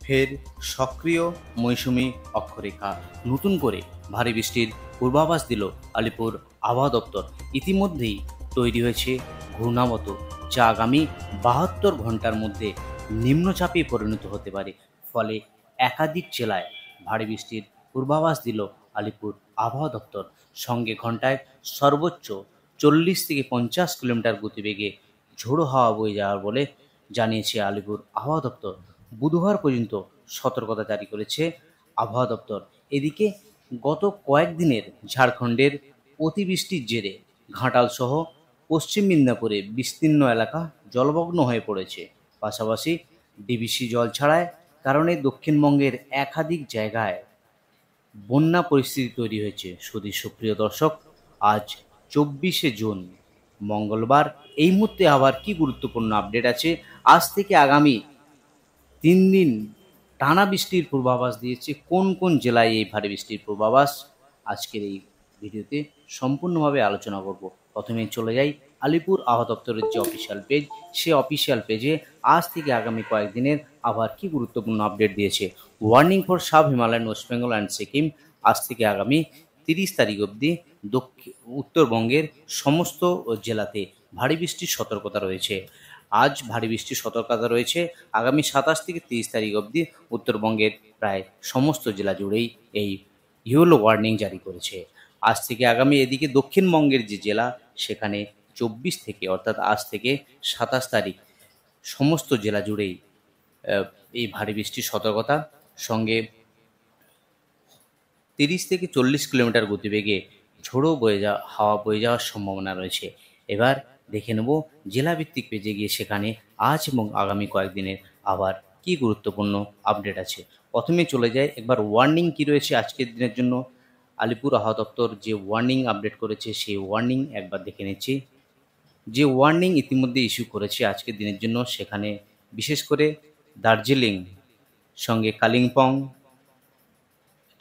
ফের সক্রিয় মৌসুমি অক্ষরেখা, নতুন করে ভারী বৃষ্টির পূর্বাভাস দিল আলিপুর আবহাওয়া দপ্তর। ইতিমধ্যেই তৈরি হয়েছে ঘূর্ণাবর্ত, যা আগামী 72 ঘন্টার মধ্যে নিম্নচাপে পরিণত হতে পারে। ফলে একাধিক জেলায় ভারী বৃষ্টির পূর্বাভাস দিল আলিপুর আবহাওয়া দপ্তর। সঙ্গে ঘন্টায় সর্বোচ্চ 40 থেকে 50 কিলোমিটার গতিবেগে ঝোড়ো হাওয়া বয়ে যাওয়ার বলে জানিয়েছে আলিপুর আবহাওয়া দপ্তর। বুধবার পর্যন্ত সতর্কতা জারি করেছে আবহাওয়া দপ্তর। এদিকে গত কয়েকদিনের ঝাড়খণ্ডের অতিবৃষ্টির জেরে ঘাটাল সহ পশ্চিম মেদিনীপুরে বিস্তীর্ণ এলাকা জলমগ্ন হয়ে পড়েছে। পাশাপাশি ডিবিসি জল ছাড়ার কারণে দক্ষিণবঙ্গের একাধিক জায়গায় বন্যা পরিস্থিতি তৈরি হয়েছে। সুপ্রিয় দর্শক, আজ 24শে জুন মঙ্গলবার। এই মুহূর্তে আবার কি গুরুত্বপূর্ণ আপডেট আছে? আজ থেকে আগামী 3 দিন টানা বৃষ্টির পূর্বাভাস দিয়েছে। কোন কোন জেলায় এই ভারী বৃষ্টির পূর্বাভাস, আজকের এই ভিডিওতে সম্পূর্ণভাবে আলোচনা করব। প্রথমেই চলে যাই আলিপুর আবহাওয়া দপ্তরের যে অফিসিয়াল পেজ, সে অফিসিয়াল পেজে আজ থেকে আগামী কয়েকদিনের আবার কি গুরুত্বপূর্ণ আপডেট দিয়েছে। Warning for sub Himalayan, West Bengal and Sikkim. আজ থেকে আগামী 30 তারিখ অবধি উত্তরবঙ্গের সমস্ত জেলাতে ভারী বৃষ্টির সতর্কতা রয়েছে। আজ ভারী বৃষ্টির সতর্কতা রয়েছে। আগামী 27 থেকে 30 তারিখ অবধি উত্তরবঙ্গের প্রায় সমস্ত জেলা জুড়েই এই ইয়েলো ওয়ার্নিং জারি করেছে। আজ থেকে আগামী এদিকে দক্ষিণবঙ্গের যে জেলা, সেখানে 24 থেকে অর্থাৎ আজ থেকে 27 তারিখ সমস্ত জেলা জুড়েই এই ভারী বৃষ্টির সতর্কতা। সঙ্গে 30 থেকে 40 কিলোমিটার গতিবেগে ঝোড়ো হাওয়া বয়ে যাওয়ার সম্ভাবনা রয়েছে। এবার দেখে নেব জেলাভিত্তিক পেজে গিয়ে সেখানে আজ এবং আগামী কয়েকদিনের আবার কি গুরুত্বপূর্ণ আপডেট আছে। প্রথমে চলে যায় একবার ওয়ার্নিং কি রয়েছে আজকের দিনের জন্য। আলিপুর আবহাওয়া দপ্তর যে ওয়ার্নিং আপডেট করেছে, সেই ওয়ার্নিং একবার দেখে নিচ্ছি। যে ওয়ার্নিং ইতিমধ্যে ইস্যু করেছে আজকের দিনের জন্য, সেখানে বিশেষ করে দার্জিলিং, সঙ্গে কালিম্পং,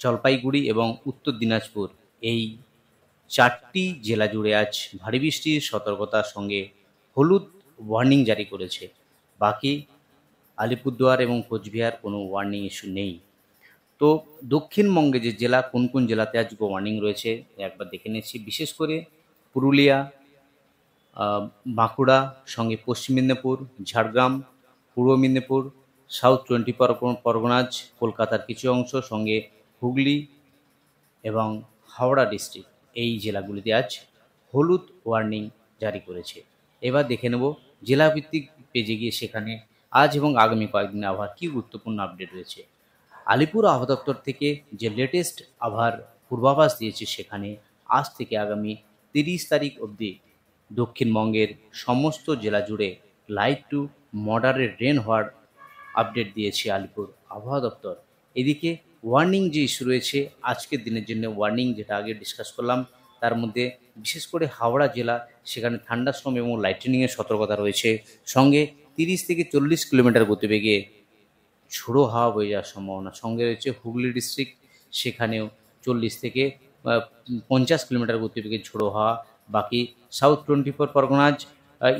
জলপাইগুড়ি এবং উত্তর দিনাজপুর, এই 4টি জেলা জুড়ে আজ ভারী বৃষ্টির সতর্কতার সঙ্গে হলুদ ওয়ার্নিং জারি করেছে। বাকি আলিপুরদুয়ার এবং কোচবিহার কোনো ওয়ার্নিং ইস্যু নেই। তো দক্ষিণবঙ্গে যে জেলা, কোন কোন জেলাতে আজকে ওয়ার্নিং রয়েছে একবার দেখে নিচ্ছি। বিশেষ করে পুরুলিয়া, বাঁকুড়া, সঙ্গে পশ্চিম মেদিনীপুর, ঝাড়গ্রাম, পূর্ব মেদিনীপুর, সাউথ 24 পরগনাজ, কলকাতার কিছু অংশ, সঙ্গে হুগলি এবং হাওড়া ডিস্ট্রিক্ট, এই জেলাগুলিতে আজ হলুদ ওয়ার্নিং জারি করেছে। এবার দেখে নেব জেলাভিত্তিক পেজে গিয়ে সেখানে আজ এবং আগামী কয়েকদিন আবহাওয়ার কী গুরুত্বপূর্ণ আপডেট রয়েছে। আলিপুর আবহাওয়া দপ্তর থেকে যে লেটেস্ট আবহাওয়ার পূর্বাভাস দিয়েছে, সেখানে আজ থেকে আগামী 30 তারিখ অবধি দক্ষিণবঙ্গের সমস্ত জেলা জুড়ে লাইট টু মডারেট রেন হওয়ার আপডেট দিয়েছে আলিপুর আবহাওয়া দপ্তর। এদিকে ওয়ার্নিং যে ইস্যু রয়েছে আজকের দিনের জন্য, ওয়ার্নিং যেটা আগে ডিসকাস করলাম, তার মধ্যে বিশেষ করে হাওড়া জেলা, সেখানে থান্ডারস্টর্ম এবং লাইটেনিংয়ের সতর্কতা রয়েছে। সঙ্গে 30 থেকে 40 কিলোমিটার গতিবেগে ঝোড়ো হাওয়া বয়ে যাওয়ার সম্ভাবনা। সঙ্গে রয়েছে হুগলি ডিস্ট্রিক্ট, সেখানেও 40 থেকে 50 কিলোমিটার গতিবেগে ঝোড়ো হাওয়া। বাকি South 24 Parganas,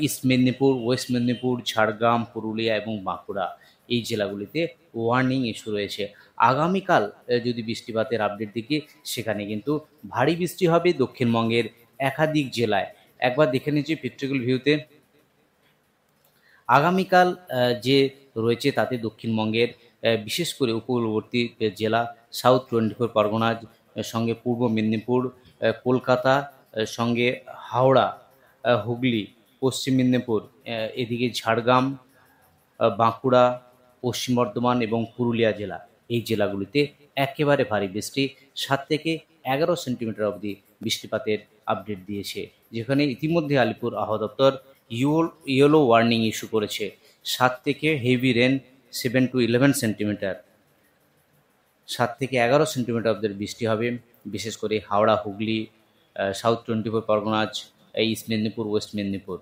East Medinipur, West Medinipur, Jhargram, Purulia এবং বাঁকুড়া, এই জেলাগুলিতে ওয়ার্নিং ইস্যু রয়েছে। আগামীকাল যদি বৃষ্টিপাতের আপডেট দেখি, সেখানে কিন্তু ভারী বৃষ্টি হবে দক্ষিণবঙ্গের একাধিক জেলায়। একবার দেখে নিচ্ছি পেট্রিক্যাল ভিউতে আগামীকাল যে রয়েছে, তাতে দক্ষিণবঙ্গের বিশেষ করে উপকূলবর্তী জেলা সাউথ 24 পরগনাজ, সঙ্গে পূর্ব মেদিনীপুর, কলকাতা, সঙ্গে হাওড়া, হুগলি, পশ্চিম মেদিনীপুর, এদিকে ঝাড়গ্রাম, বাঁকুড়া, পশ্চিম বর্ধমান এবং পুরুলিয়া জেলা, এই জেলাগুলিতে একেবারে ভারী বৃষ্টি 7 থেকে 11 সেন্টিমিটার অবধি বৃষ্টিপাতের আপডেট দিয়েছে। যেখানে ইতিমধ্যে আলিপুর আবহাওয়া দপ্তর ইয়েলো ওয়ার্নিং ইস্যু করেছে। 7 থেকে হেভি রেন 7 to 11 সেন্টিমিটার, 7 থেকে 11 সেন্টিমিটার অবধি বৃষ্টি হবে। বিশেষ করে Howrah, Hooghly, South 24 Parganas, East Medinipur, West Medinipur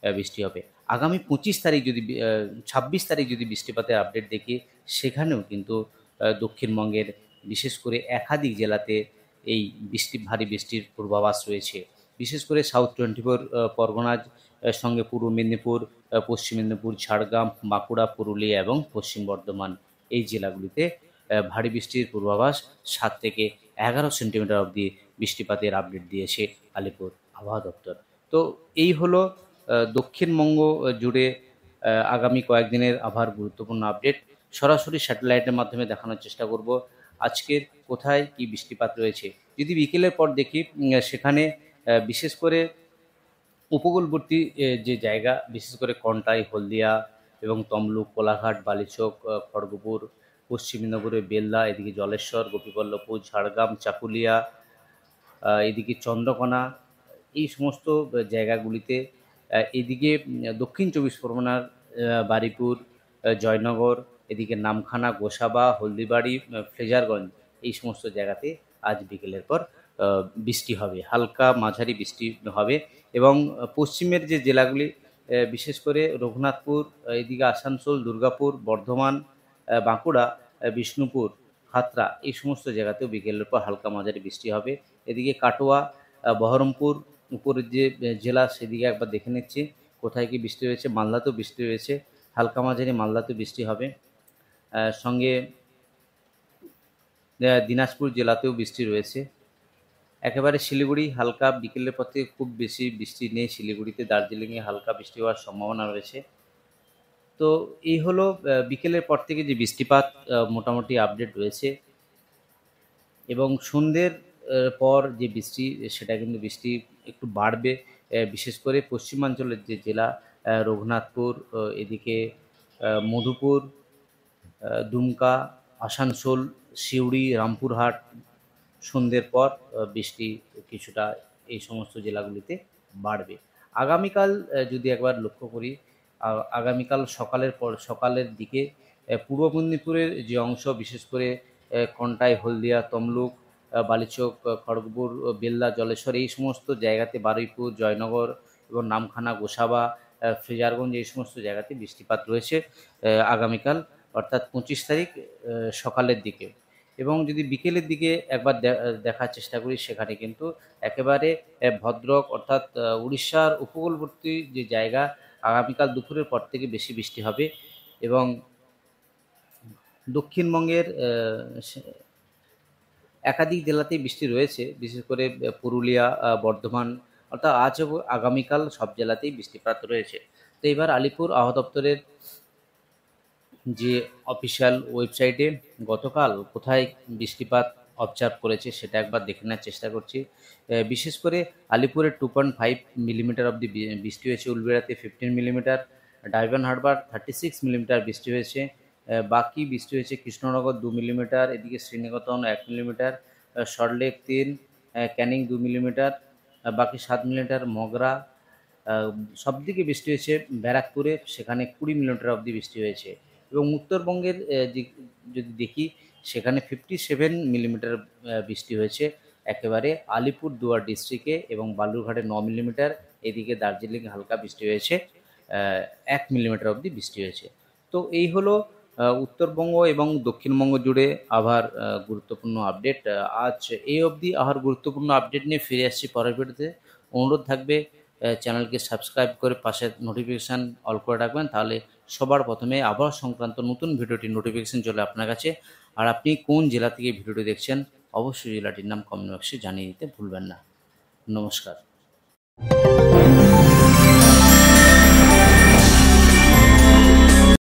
বৃষ্টি হবে। আগামী 25 তারিখ যদি 26 তারিখ যদি বৃষ্টিপাতের আপডেট দেখি, সেখানেও কিন্তু দক্ষিণবঙ্গের বিশেষ করে একাধিক জেলাতে এই ভারী বৃষ্টির পূর্বাভাস রয়েছে। বিশেষ করে সাউথ 24 পরগনাজ, সঙ্গে পূর্ব মেদিনীপুর, পশ্চিম মেদিনীপুর, ঝাড়গ্রাম, বাঁকুড়া, পুরুলিয়া এবং পশ্চিম বর্ধমান, এই জেলাগুলিতে ভারী বৃষ্টির পূর্বাভাস 7 থেকে 11 সেন্টিমিটার অবধি বৃষ্টিপাতের আপডেট দিয়েছে আলিপুর আবহাওয়া দপ্তর। তো এই হলো দক্ষিণবঙ্গ জুড়ে আগামী কয়েকদিনের আবহাওয়ার গুরুত্বপূর্ণ আপডেট। সরাসরি স্যাটেলাইটের মাধ্যমে দেখানোর চেষ্টা করব আজকের কোথায় কি বৃষ্টিপাত রয়েছে। যদি বিকেলের পর দেখি সেখানে বিশেষ করে উপকূলবর্তী যে জায়গা, বিশেষ করে কন্টাই, হলদিয়া এবং তমলুক, কোলাঘাট, বালিচক, খড়গপুর, পশ্চিম মেদিনীপুরের বেলদা, এদিকে জলেশ্বর, গোপীবল্লভপুর, ঝাড়গ্রাম, চাকুলিয়া, এদিকে চন্দ্রকোনা, এই সমস্ত জায়গাগুলিতে, এদিকে দক্ষিণ চব্বিশ পরগনার বারুইপুর, জয়নগর, এদিকে নামখানা, গোসাবা, হলদিবাড়ি, ফ্রেজারগঞ্জ, এই সমস্ত জায়গাতে আজ বিকেলের পর বৃষ্টি হবে, হালকা মাঝারি বৃষ্টি হবে। এবং পশ্চিমের যে জেলাগুলি, বিশেষ করে রঘুনাথপুর, এদিকে আসানসোল, দুর্গাপুর, বর্ধমান, বাঁকুড়া, বিষ্ণুপুর, খাতড়া, এই সমস্ত জায়গাতেও বিকেলের পর হালকা মাঝারি বৃষ্টি হবে। এদিকে কাটোয়া, বহরমপুর, উপরের যে জেলা সেদিকে একবার দেখে নিচ্ছি কোথায় কি বৃষ্টি হয়েছে। মালদাতেও বৃষ্টি হয়েছে, হালকা মাঝারি মালদাতেও বৃষ্টি হবে। সঙ্গে দিনাজপুর জেলাতেও বৃষ্টি রয়েছে। একেবারে শিলিগুড়ি হালকা, বিকেলের পর থেকে খুব বেশি বৃষ্টি নেই শিলিগুড়িতে। দার্জিলিংয়ে হালকা বৃষ্টি হওয়ার সম্ভাবনা রয়েছে। তো এই হলো বিকেলের পর থেকে যে বৃষ্টিপাত মোটামুটি আপডেট রয়েছে। এবং সন্ধ্যের পর যে বৃষ্টি, সেটা কিন্তু বৃষ্টি একটু বাড়বে, বিশেষ করে পশ্চিমাঞ্চলের যে জেলা, রঘুনাথপুর, এদিকে মধুপুর, দুমকা, আসানসোল, সিউড়ি, রামপুরহাট, সন্ধ্যের পর বৃষ্টি কিছুটা এই সমস্ত জেলাগুলিতে বাড়বে। আগামীকাল যদি একবার লক্ষ্য করি, আগামীকাল সকালের দিকে পূর্ব মেদিনীপুরের যে অংশ, বিশেষ করে কন্টাই, হলদিয়া, তমলুক, বালিচক, খড়গপুর, বেলদা, জলেশ্বর, এই সমস্ত জায়গাতে, বারুইপুর, জয়নগর এবং নামখানা, গোসাবা, ফ্রেজারগঞ্জ, এই সমস্ত জায়গাতে বৃষ্টিপাত রয়েছে আগামীকাল, অর্থাৎ 25 তারিখ সকালের দিকে। এবং যদি বিকেলের দিকে একবার দেখার চেষ্টা করি, সেখানে কিন্তু একেবারে ভদ্রক, অর্থাৎ উড়িষ্যার উপকূলবর্তী যে জায়গা, আগামীকাল দুপুরের পর থেকে বেশি বৃষ্টি হবে। এবং দক্ষিণবঙ্গের একাধিক জেলাতেই বৃষ্টি রয়েছে, বিশেষ করে পুরুলিয়া, বর্ধমান, অর্থাৎ আজ ও আগামীকাল সব জেলাতেই বৃষ্টিপাত রয়েছে। তো এবার আলিপুর আবহাওয়া দপ্তরের যে অফিসিয়াল ওয়েবসাইটে গতকাল কোথায় বৃষ্টিপাত অবজার্ভ করেছে সেটা একবার দেখে নেওয়ার চেষ্টা করছি। বিশেষ করে আলিপুরে 2.5 মিলিমিটার অবধি বৃষ্টি হয়েছে, উলবেড়াতে 15 মিলিমিটার, ডায়মন্ড হারবার 36 মিলিমিটার বৃষ্টি হয়েছে। বাকি বৃষ্টি হয়েছে কৃষ্ণনগর 2 মিলিমিটার, এদিকে শ্রীনিকেতন 1 মিলিমিটার, সল্টলেক 3, ক্যানিং 2 মিলিমিটার, বাকি 7 মিলিমিটার মগরা। সবদিকে বৃষ্টি হয়েছে ব্যারাকপুরে, সেখানে 20 মিলিমিটার অবধি বৃষ্টি হয়েছে। এবং উত্তরবঙ্গের যদি দেখি, সেখানে 57 মিলিমিটার বৃষ্টি হয়েছে একেবারে আলিপুরদুয়ার ডিস্ট্রিক্টে, এবং বালুরঘাটে 9 মিলিমিটার, এদিকে দার্জিলিং হালকা বৃষ্টি হয়েছে, 1 মিলিমিটার অবধি বৃষ্টি হয়েছে। তো এই হলো উত্তরবঙ্গ এবং দক্ষিণবঙ্গ জুড়ে আবহাওয়ার গুরুত্বপূর্ণ আপডেট। আজ এই অবধি আবহাওয়ার গুরুত্বপূর্ণ আপডেট নিয়ে ফিরে আসছি পরের ভিডিওতে। অনুরোধ থাকবে চ্যানেলকে সাবস্ক্রাইব করে পাশে নোটিফিকেশান অল করে রাখবেন, তাহলে সবার প্রথমে আবহাওয়া সংক্রান্ত নতুন ভিডিওটির নোটিফিকেশান চলে আপনার কাছে। আর আপনি কোন জেলা থেকে ভিডিওটি দেখছেন, অবশ্যই জেলাটির নাম কমেন্ট বক্সে জানিয়ে দিতে ভুলবেন না। নমস্কার।